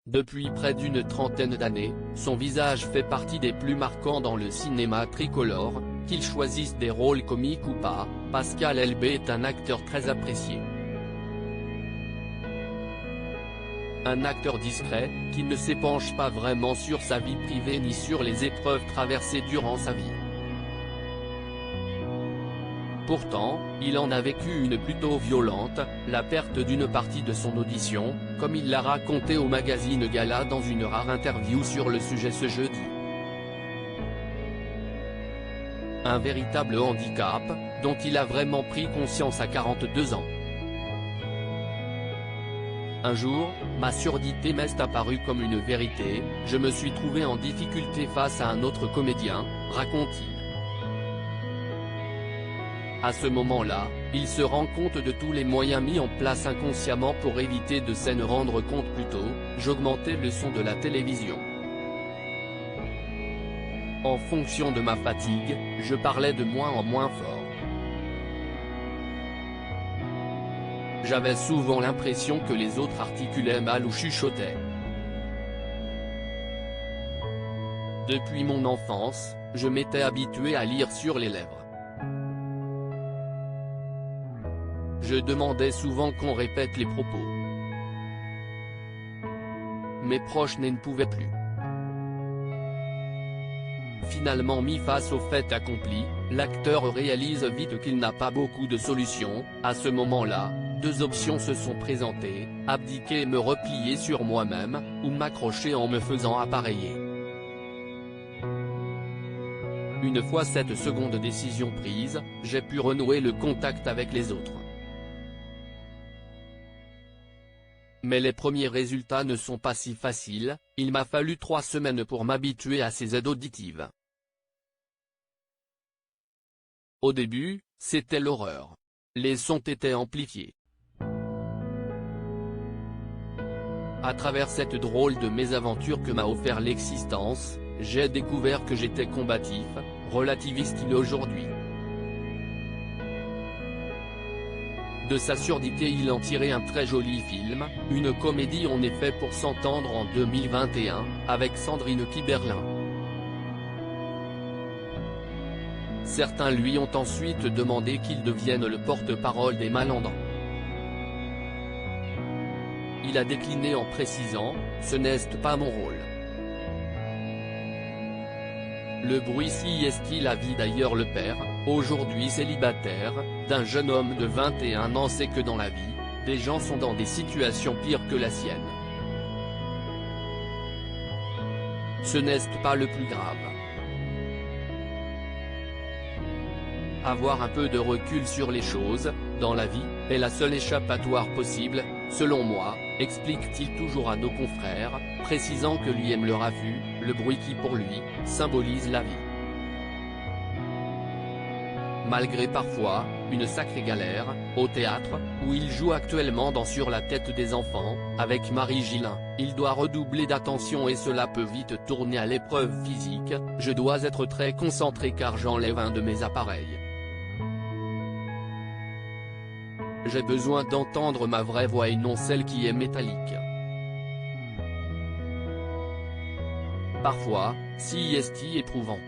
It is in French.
Depuis près d'une trentaine d'années, son visage fait partie des plus marquants dans le cinéma tricolore, qu'il choisisse des rôles comiques ou pas. Pascal Elbé est un acteur très apprécié. Un acteur discret, qui ne s'épanche pas vraiment sur sa vie privée ni sur les épreuves traversées durant sa vie. Pourtant, il en a vécu une plutôt violente, la perte d'une partie de son audition, comme il l'a raconté au magazine Gala dans une rare interview sur le sujet ce jeudi. Un véritable handicap, dont il a vraiment pris conscience à 42 ans. Un jour, ma surdité m'est apparue comme une vérité, je me suis trouvé en difficulté face à un autre comédien, raconte-t-il. À ce moment-là, il se rend compte de tous les moyens mis en place inconsciemment pour éviter de s'en rendre compte plus tôt, j'augmentais le son de la télévision. En fonction de ma fatigue, je parlais de moins en moins fort. J'avais souvent l'impression que les autres articulaient mal ou chuchotaient. Depuis mon enfance, je m'étais habitué à lire sur les lèvres. Je demandais souvent qu'on répète les propos. Mes proches n'en pouvaient plus. Finalement mis face au fait accompli, l'acteur réalise vite qu'il n'a pas beaucoup de solutions. À ce moment-là, deux options se sont présentées, abdiquer et me replier sur moi-même, ou m'accrocher en me faisant appareiller. Une fois cette seconde décision prise, j'ai pu renouer le contact avec les autres. Mais les premiers résultats ne sont pas si faciles, il m'a fallu 3 semaines pour m'habituer à ces aides auditives. Au début, c'était l'horreur. Les sons étaient amplifiés. À travers cette drôle de mésaventure que m'a offert l'existence, j'ai découvert que j'étais combatif, relativise-t-il aujourd'hui. De sa surdité il en tirait un très joli film, une comédie en effet pour s'entendre en 2021, avec Sandrine Kiberlin. Certains lui ont ensuite demandé qu'il devienne le porte-parole des Malandans. Il a décliné en précisant « Ce n'est pas mon rôle ». Le bruit si est-il a vie d'ailleurs le père, aujourd'hui célibataire, d'un jeune homme de 21 ans sait que dans la vie, des gens sont dans des situations pires que la sienne. Ce n'est pas le plus grave. Avoir un peu de recul sur les choses, dans la vie, est la seule échappatoire possible, selon moi, explique-t-il toujours à nos confrères, précisant que lui aime le raffut, le bruit qui pour lui, symbolise la vie. Malgré parfois, une sacrée galère, au théâtre, où il joue actuellement dans Sur la tête des enfants, avec Marie Gillin, il doit redoubler d'attention et cela peut vite tourner à l'épreuve physique, je dois être très concentré car j'enlève un de mes appareils. J'ai besoin d'entendre ma vraie voix et non celle qui est métallique. Parfois, si est éprouvant.